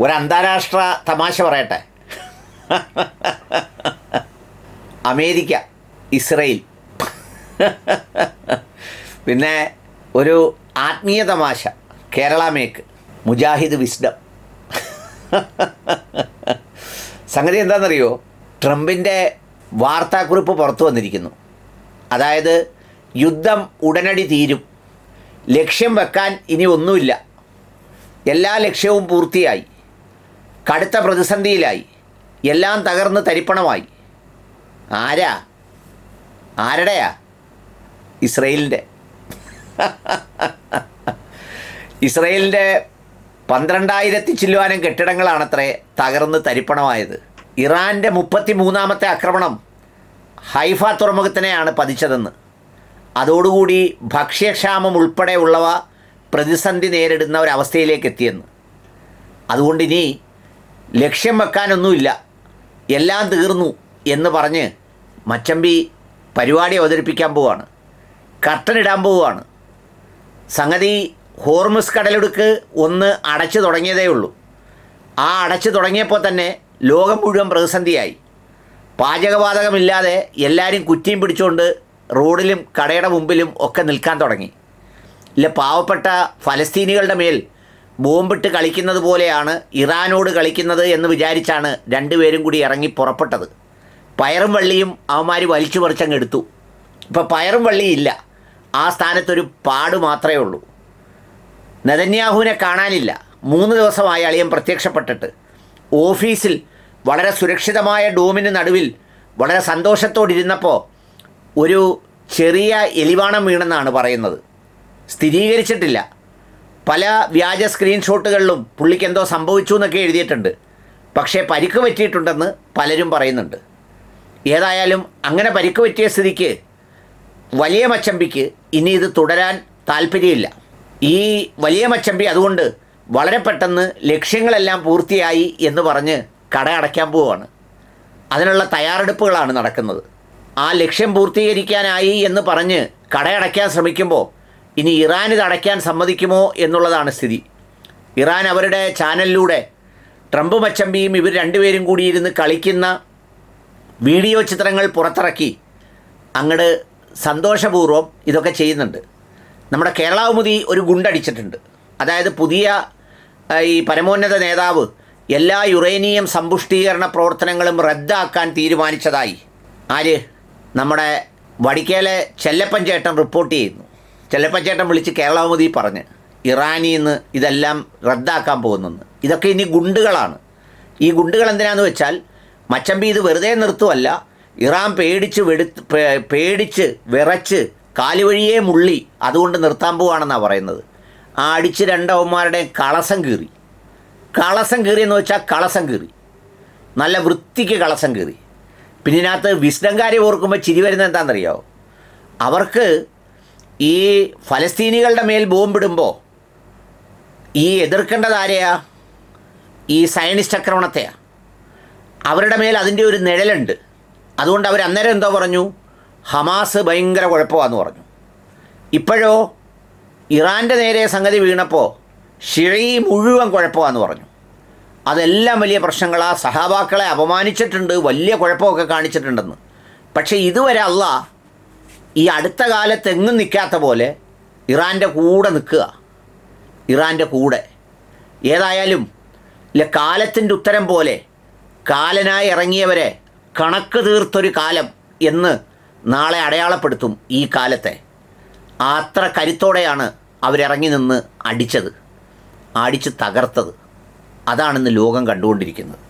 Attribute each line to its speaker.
Speaker 1: ഒരു അന്താരാഷ്ട്ര തമാശ പറയട്ടെ. America, Israel. പിന്നെ ഒരു ആത്മീയ തമാശ, കേരള മേക്ക്, മുജാഹിദ് വിസ്ഡം. സംഗതി എന്താണെന്നറിയോ? ട്രംപിൻ്റെ വാർത്താക്കുറിപ്പ് പുറത്തു വന്നിരിക്കുന്നു. അതായത് യുദ്ധം ഉടനടി തീരും, ലക്ഷ്യം വെക്കാൻ ഇനി ഒന്നുമില്ല, എല്ലാ ലക്ഷ്യവും പൂർത്തിയായി, കടുത്ത പ്രതിസന്ധിയിലായി, എല്ലാം തകർന്ന് തരിപ്പണമായി. ആരുടെയാ? ഇസ്രയേലിൻ്റെ. ഇസ്രയേലിൻ്റെ 12,000 ചില്ലുവാനം കെട്ടിടങ്ങളാണത്രേ തകർന്ന് തരിപ്പണമായത്. ഇറാൻ്റെ 33ാമത്തെ ആക്രമണം ഹൈഫ തുറമുഖത്തിനെയാണ് പതിച്ചതെന്ന്. അതോടുകൂടി ഭക്ഷ്യക്ഷാമം ഉൾപ്പെടെയുള്ളവ പ്രതിസന്ധി നേരിടുന്ന ഒരവസ്ഥയിലേക്ക് എത്തിയെന്ന്. അതുകൊണ്ടിനി ലക്ഷ്യം വെക്കാനൊന്നുമില്ല, എല്ലാം തീർന്നു എന്ന് പറഞ്ഞ് മച്ചമ്പി പരിപാടി അവതരിപ്പിക്കാൻ പോവുകയാണ്, കർട്ടനിടാൻ പോവുകയാണ്. സംഗതി ഹോർമുസ് കടലിടുക്ക് ഒന്ന് അടച്ചു തുടങ്ങിയതേ ഉള്ളൂ. ആ അടച്ചു തുടങ്ങിയപ്പോൾ തന്നെ ലോകം മുഴുവൻ പ്രതിസന്ധിയായി. പാചകവാതകമില്ലാതെ എല്ലാവരും കുറ്റിയും പിടിച്ചുകൊണ്ട് റോഡിലും കടയുടെ മുമ്പിലും ഒക്കെ നിൽക്കാൻ തുടങ്ങി. ഇല്ല, പാവപ്പെട്ട ഫലസ്തീനികളുടെ മേൽ ബോംബിട്ട് കളിക്കുന്നത് പോലെയാണ് ഇറാനോട് കളിക്കുന്നത് എന്ന് വിചാരിച്ചാണ് രണ്ടുപേരും കൂടി ഇറങ്ങി പുറപ്പെട്ടത്. പയറും വള്ളിയും അവന്മാർ വലിച്ചു പറിച്ചങ്ങ് എടുത്തു. ഇപ്പോൾ പയറും വള്ളിയില്ല, ആ സ്ഥാനത്തൊരു പാട് മാത്രമേ ഉള്ളൂ. നെതന്യാഹുവിനെ കാണാനില്ല. 3 ദിവസമായി അളിയൻ പ്രത്യക്ഷപ്പെട്ടിട്ട്. ഓഫീസിൽ വളരെ സുരക്ഷിതമായ ഡോമിന് നടുവിൽ വളരെ സന്തോഷത്തോടിരുന്നപ്പോൾ ഒരു ചെറിയ എലിവാണം വീണെന്നാണ് പറയുന്നത്. സ്ഥിരീകരിച്ചിട്ടില്ല. പല വ്യാജ സ്ക്രീൻഷോട്ടുകളിലും പുള്ളിക്ക് എന്തോ സംഭവിച്ചു എന്നൊക്കെ എഴുതിയിട്ടുണ്ട്. പക്ഷേ പരിക്ക് പറ്റിയിട്ടുണ്ടെന്ന് പലരും പറയുന്നുണ്ട്. ഏതായാലും അങ്ങനെ പരിക്ക് പറ്റിയ സ്ഥിതിക്ക് വലിയ മച്ചമ്പിക്ക് ഇനി ഇത് തുടരാൻ താല്പര്യമില്ല. ഈ വലിയ മച്ചമ്പി അതുകൊണ്ട് വളരെ പെട്ടെന്ന് ലക്ഷ്യങ്ങളെല്ലാം പൂർത്തിയായി എന്ന് പറഞ്ഞ് കട അടയ്ക്കാൻ പോവുകയാണ്. അതിനുള്ള തയ്യാറെടുപ്പുകളാണ് നടക്കുന്നത്. ആ ലക്ഷ്യം പൂർത്തീകരിക്കാനായി എന്ന് പറഞ്ഞ് കടയടയ്ക്കാൻ ശ്രമിക്കുമ്പോൾ ഇനി ഇറാൻ ഇത് അടയ്ക്കാൻ സമ്മതിക്കുമോ എന്നുള്ളതാണ് സ്ഥിതി. ഇറാൻ അവരുടെ ചാനലിലൂടെ ട്രംപ് മച്ചമ്പിയും ഇവർ രണ്ടുപേരും കൂടി ഇരുന്ന് കളിക്കുന്ന വീഡിയോ ചിത്രങ്ങൾ പുറത്തിറക്കി അങ്ങോട്ട് സന്തോഷപൂർവ്വം ഇതൊക്കെ ചെയ്യുന്നുണ്ട്. നമ്മുടെ കേരളകൗമുദി ഒരു ഗുണ്ടടിച്ചിട്ടുണ്ട്. അതായത് പുതിയ ഈ പരമോന്നത നേതാവ് എല്ലാ യുറേനിയം സമ്പുഷ്ടീകരണ പ്രവർത്തനങ്ങളും റദ്ദാക്കാൻ തീരുമാനിച്ചതായി നമ്മുടെ വടിക്കേലെ ചെല്ലപ്പൻ ചേട്ടൻ റിപ്പോർട്ട് ചെയ്യുന്നു. ചെല്ലപ്പൻ ചേട്ടൻ വിളിച്ച് കേരളകൗമുദി പറഞ്ഞ് ഇറാനിൽ നിന്ന് ഇതെല്ലാം റദ്ദാക്കാൻ പോകുന്നെന്ന്. ഇതൊക്കെ ഇനി ഗുണ്ടുകളാണ്. ഈ ഗുണ്ടുകൾ എന്തിനാന്ന് വെച്ചാൽ മച്ചമ്പി ഇത് വെറുതെ നിർത്തുമല്ല, ഇറാൻ പേടിച്ച് വിറച്ച് കാലുവഴിയേ മുള്ളി അതുകൊണ്ട് നിർത്താൻ പോവുകയാണെന്നാണ് പറയുന്നത്. ആ അടിച്ച് രണ്ടവന്മാരുടെയും കളസം കീറി എന്ന് വെച്ചാൽ കളസം കീറി, നല്ല വൃത്തിക്ക് കളസം കീറി. പിന്നെ ഇതിനകത്ത് വിസ്ഡംകാരെ ഓർക്കുമ്പോൾ ചിരി വരുന്നത് എന്താണെന്നറിയാമോ? അവർക്ക് ഈ ഫലസ്തീനികളുടെ മേൽ ബോംബിടുമ്പോൾ ഈ എതിർക്കേണ്ടത് ആരെയാ? ഈ സയനിസ്റ്റ് ആക്രമണത്തെയാണ്. അവരുടെ മേൽ അതിൻ്റെ ഒരു നിഴലുണ്ട്. അതുകൊണ്ട് അവർ അന്നേരം എന്തോ പറഞ്ഞു? ഹമാസ് ഭയങ്കര കുഴപ്പമാണെന്ന് പറഞ്ഞു. ഇപ്പോഴോ ഇറാൻ്റെ നേരെ സംഗതി വീണപ്പോൾ ഷിഈ മുഴുവൻ കുഴപ്പമാണെന്ന് പറഞ്ഞു. അതെല്ലാം വലിയ പ്രശ്നങ്ങളാ, സഹാബാക്കളെ അപമാനിച്ചിട്ടുണ്ട്, വലിയ കുഴപ്പമൊക്കെ കാണിച്ചിട്ടുണ്ടെന്ന്. പക്ഷേ ഇതുവരെ അള്ളാഹ് ഈ അടുത്ത കാലത്ത് എങ്ങും നിൽക്കാത്ത പോലെ ഇറാൻ്റെ കൂടെ നിൽക്കുക, ഇറാൻ്റെ കൂടെ. ഏതായാലും കാലത്തിൻ്റെ ഉത്തരം പോലെ കാലനായി ഇറങ്ങിയവരെ കണക്ക് തീർത്തൊരു കാലം എന്ന് നാളെ അടയാളപ്പെടുത്തും ഈ കാലത്തെ. അത്ര കരുത്തോടെയാണ് അവരിറങ്ങി നിന്ന് അടിച്ചത്, അടിച്ച് തകർത്തത്. അതാണിന്ന് ലോകം കണ്ടുകൊണ്ടിരിക്കുന്നത്.